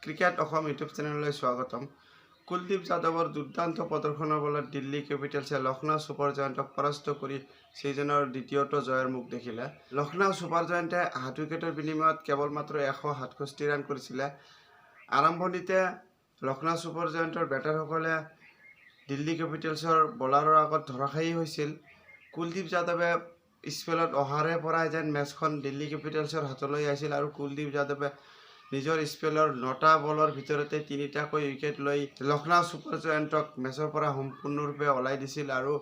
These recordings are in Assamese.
ক্ৰিকেট অসম ইউটিউব চেনেললৈ স্বাগতম। কুলদীপ যাদৱৰ দুৰ্দান্ত প্ৰদৰ্শনৰ বলত দিল্লী কেপিটেলছে লক্ষ্ণৌ ছুপাৰ জায়াণ্টক পৰাস্ত কৰি ছিজনৰ দ্বিতীয়টো জয়ৰ মুখ দেখিলে। লক্ষ্ণৌ ছুপাৰ জায়াণ্টে 7 উইকেটৰ বিনিময়ত কেৱল মাত্ৰ 167 ৰান কৰিছিলে। আৰম্ভণিতে লক্ষ্ণৌ ছুপাৰ জায়াণ্টৰ বেটাৰসকলে দিল্লী কেপিটেলছৰ বলাৰৰ আগত ধৰাশায়ী হৈছিল। কুলদীপ যাদৱে স্পেলত অহাৰে পৰাই যেন মেচখন দিল্লী কেপিটেলছৰ হাতলৈ আহিছিল আৰু কুলদীপ যাদৱে নিজৰ স্পেলৰ 9টা বলৰ ভিতৰতে 3টাকৈ উইকেট লৈ লক্ষ্ণৌ ছুপাৰ জায়াণ্টক মেচৰ পৰা সম্পূৰ্ণৰূপে ওলাই দিছিল আৰু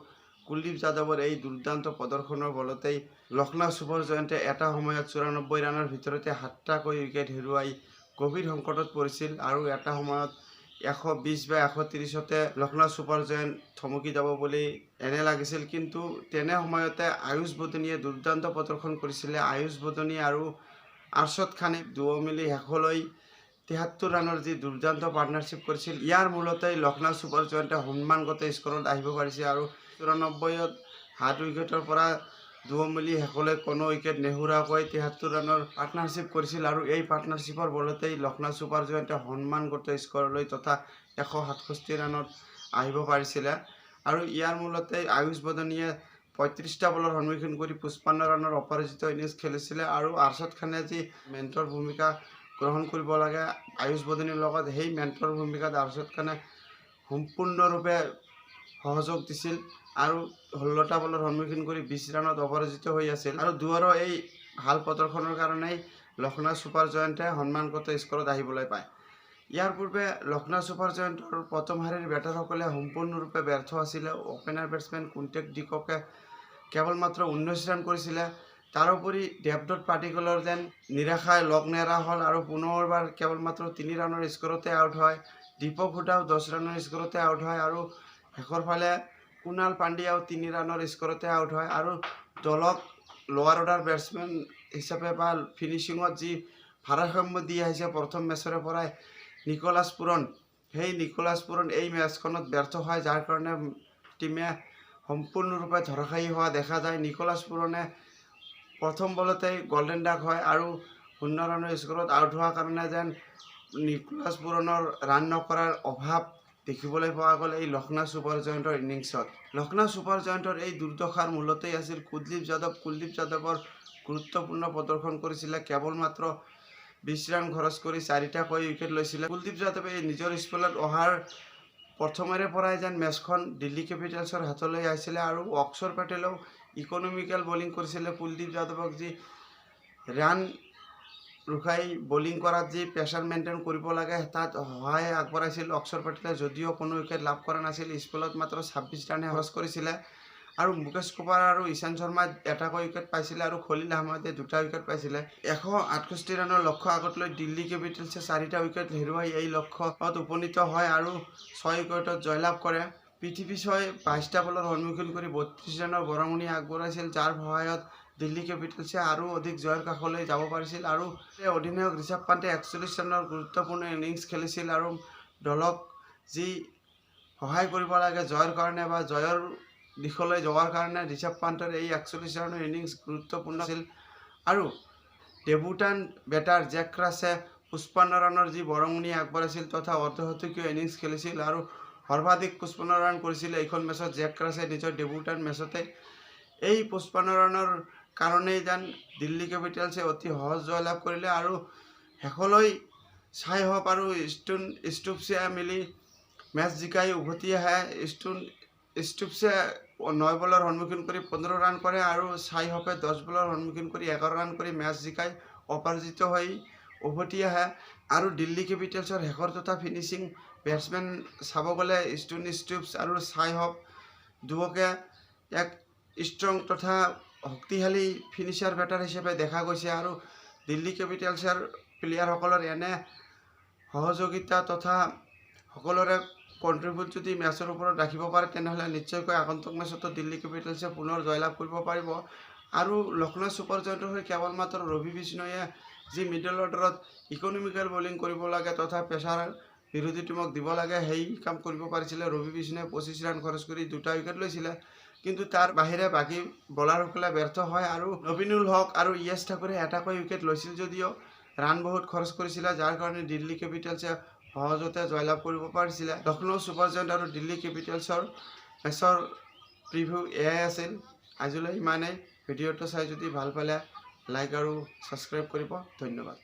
কুলদীপ যাদৱৰ এই দুৰ্দান্ত প্ৰদৰ্শনৰ বলতেই লক্ষ্ণৌ ছুপাৰ জায়াণ্টে এটা সময়ত 94 ৰানৰ ভিতৰতে 7টাকৈ উইকেট হেৰুৱাই গভীৰ সংকটত পৰিছিল আৰু এটা সময়ত 120 বা 130তে লক্ষ্ণৌ ছুপাৰ জায়াণ্ট থমকি যাব বুলি এনে লাগিছিল। কিন্তু তেনে সময়তে আয়ুষ বদনীয়ে দুৰ্দান্ত প্ৰদৰ্শন কৰিছিলে। আয়ুষ বদনী আৰু আৰশ্বদ খানে দুয়ো মিলি শেষলৈ 73 ৰানৰ যি দুৰ্দান্ত পাৰ্টনাৰশ্বিপ কৰিছিল, ইয়াৰ মূলতেই লক্ষ্ণৌ ছুপাৰ জায়াণ্টে সন্মানগত স্কৰত আহিব পাৰিছে আৰু 94ত 7 উইকেটৰ পৰা দুয়ো মিলি শেষলৈ কোনো উইকেট নেহেৰুৱাকৈ 73 ৰানৰ পাৰ্টনাৰশ্বিপ কৰিছিল আৰু এই পাৰ্টনাৰশ্বিপৰ বলতেই লক্ষ্ণৌ ছুপাৰ জায়াণ্টে সন্মানগত স্কৰলৈ তথা 167 ৰানত আহিব পাৰিছিলে আৰু ইয়াৰ মূলতেই আয়ুষ বদনীয়ে 35টা বলৰ সন্মুখীন কৰি 55 ৰানৰ অপৰাজিত ইনিংছ খেলিছিলে আৰু আৰশ্বদ খানে যি মেণ্টৰ ভূমিকা গ্ৰহণ কৰিব লাগে আয়ুষ বদনীৰ লগত, সেই মেণ্টৰ ভূমিকাত আৰশ্বদ খানে সম্পূৰ্ণৰূপে সহযোগ দিছিল আৰু 16টা বলৰ সন্মুখীন কৰি 20 ৰানত অপৰাজিত হৈ আছিল আৰু দুয়োৰো এই ভাল প্ৰদৰ্শনৰ কাৰণেই লক্ষ্ণৌ ছুপাৰ জায়াণ্টে সন্মানগত স্কৰত আহিবলৈ পায়। ইয়াৰ পূৰ্বে লক্ষ্ণৌ ছুপাৰ জায়াণ্টৰ প্ৰথম শাৰীৰ বেটাৰসকলে সম্পূৰ্ণৰূপে ব্যৰ্থ আছিলে। অপেনাৰ বেটছমেন কুণ্টেক ডিককে কেৱল মাত্ৰ 19 ৰান কৰিছিলে। তাৰোপৰি দেৱদত্ত পাটিকলৰ যেন নিৰাশাই লগ নেৰা হ'ল আৰু পুনৰবাৰ কেৱল মাত্ৰ 3 ৰানৰ স্কৰতে আউট হয়। দীপক হুডাও 10 ৰানৰ স্কৰতে আউট হয় আৰু শেষৰ ফালে কুণাল পাণ্ডিয়াও 3 ৰানৰ স্কৰতে আউট হয় আৰু দলক লোৱাৰ অৰ্ডাৰ বেটছমেন হিচাপে বা ফিনিচিঙত যি ভাৰসাম্য দি আহিছে প্ৰথম মেচৰে পৰাই নিকোলাছ পুৰন, সেই নিকোলাছ পুৰন এই মেচখনত ব্যৰ্থ হয়, যাৰ কাৰণে টিমে সম্পূৰ্ণৰূপে ধৰাশায়ী হোৱা দেখা যায়। নিকোলাছ পুৰনে প্ৰথম বলতেই গল্ডেন ডাক হয় আৰু 0 ৰানৰ স্কৰত আউট হোৱাৰ কাৰণে যেন নিকোলাছ পুৰণৰ ৰান নকৰাৰ অভাৱ দেখিবলৈ পোৱা গ'ল এই লক্ষ্ণৌ ছুপাৰ জায়াণ্টৰ ইনিংছত। লক্ষ্ণৌ ছুপাৰ জায়াণ্টৰ এই দুৰ্দশাৰ মূলতেই আছিল কুলদীপ যাদৱ। কুলদীপ যাদৱৰ গুৰুত্বপূৰ্ণ প্ৰদৰ্শন কৰিছিলে, কেৱল মাত্ৰ 20 ৰান খৰচ কৰি 4টাকৈ উইকেট লৈছিলে। কুলদীপ যাদৱে নিজৰ স্পেলত অহাৰ প্ৰথমৰে পৰাই যেন মেচখন দিল্লী কেপিটেলছৰ হাতলৈ আহিছিলে আৰু অক্ষৰ পেটেলেও ইকনমিকেল বলিং কৰিছিলে। কুলদীপ যাদৱক যি ৰান ৰখাই বলিং কৰাত যি প্ৰেছাৰ মেইনটেইন কৰিব লাগে তাত সহায় আগবঢ়াইছিল অক্ষৰ পেটেলে, যদিও কোনো উইকেট লাভ কৰা নাছিল। স্পেলত মাত্ৰ 26 ৰানহে খৰচ কৰিছিলে আৰু মুকেশ কুমাৰ আৰু ঈশান্ত শৰ্মাই এটাকৈ উইকেট পাইছিলে আৰু খলিল আহমেদে 2টা উইকেট পাইছিলে। 168 ৰানৰ লক্ষ্য আগত লৈ দিল্লী কেপিটেলছে 4টা উইকেট হেৰুৱাই এই লক্ষ্যত উপনীত হয় আৰু 6 উইকেটত জয়লাভ কৰে। পৃথ্বী শ্বই 22টা বলৰ সন্মুখীন কৰি 32 ৰানৰ বৰঙণি আগবঢ়াইছিল, যাৰ সহায়ত দিল্লী কেপিটেলছে আৰু অধিক জয়ৰ কাষলৈ যাব পাৰিছিল আৰু অধিনায়ক ঋষভ পান্তে 41 ৰানৰ গুৰুত্বপূৰ্ণ ইনিংছ খেলিছিল আৰু দলক যি সহায় কৰিব লাগে জয়ৰ কাৰণে বা জয়ৰ দিশলৈ যোৱাৰ কাৰণে ঋষভ পান্তৰ এই 41 ৰানৰ ইনিংছ গুৰুত্বপূৰ্ণ আছিল আৰু ডেবুটাণ্ট বেটাৰ জেক ক্ৰাছে 55 ৰানৰ যি বৰঙণি আগবঢ়াইছিল তথা অৰ্ধশতকীয় ইনিংছ খেলিছিল আৰু সৰ্বাধিক 55 ৰান কৰিছিল এইখন মেচত জেক ক্ৰাছে নিজৰ ডেবুটাণ্ট মেচতে। এই 55 ৰানৰ কাৰণেই যেন দিল্লী কেপিটেলছে অতি সহজ জয়লাভ কৰিলে আৰু শেষলৈ চাই হপ আৰু ষ্টুন ষ্টুপছে মিলি মেচ জিকাই উভতি আহে। ষ্টুপছে 9 বলৰ সন্মুখীন কৰি 15 ৰান কৰে আৰু চাই হপে 10 বলৰ সন্মুখীন কৰি 11 ৰান কৰি মেচ জিকাই অপৰাজিত হৈ উভতি আহে আৰু দিল্লী কেপিটেলছৰ শেষৰ তথা ফিনিচিং বেটছমেন চাব গ'লে ষ্টুন ষ্টুপছ আৰু চাই হপ দুয়োকে এক ষ্ট্ৰং তথা শক্তিশালী ফিনিচাৰ বেটাৰ হিচাপে দেখা গৈছে আৰু দিল্লী কেপিটেলছৰ প্লেয়াৰসকলৰ এনে সহযোগিতা তথা সকলোৰে কণ্ট্ৰিবিউট যদি মেচৰ ওপৰত ৰাখিব পাৰে তেনেহ'লে নিশ্চয়কৈ আগন্তুক মেচতো দিল্লী কেপিটেলছে পুনৰ জয়লাভ কৰিব পাৰিব আৰু লক্ষ্ণৌ ছুপাৰ জায়াণ্টৰ হৈ কেৱল মাত্ৰ ৰবি বিষ্ণয়ে যি মিডল অৰ্ডাৰত ইকনমিকেল বলিং কৰিব লাগে তথা প্ৰেছাৰ বিৰোধী টিমক দিব লাগে সেই কাম কৰিব পাৰিছিলে। ৰবি বিষ্ণয়ে 25 ৰান খৰচ কৰি 2টা উইকেট লৈছিলে, কিন্তু তাৰ বাহিৰে বাকী বলাৰসকলে ব্যৰ্থ হয় আৰু নবীনুল হক আৰু ইয়েছ ঠাকুৰে এটাকৈ উইকেট লৈছিল যদিও ৰান বহুত খৰচ কৰিছিলে, যাৰ কাৰণে দিল্লী কেপিটেলছে সহজতে জয়লাভ কৰিব পাৰিছিলে। লক্ষ্ণৌ ছুপাৰ জায়াণ্ট আৰু দিল্লী কেপিটেলছৰ মেচৰ প্ৰিভিউ এয়াই আছিল। আজিলৈ ইমানেই। ভিডিঅ'টো চাই যদি ভাল পালে লাইক আৰু ছাবস্ক্ৰাইব কৰিব। ধন্যবাদ।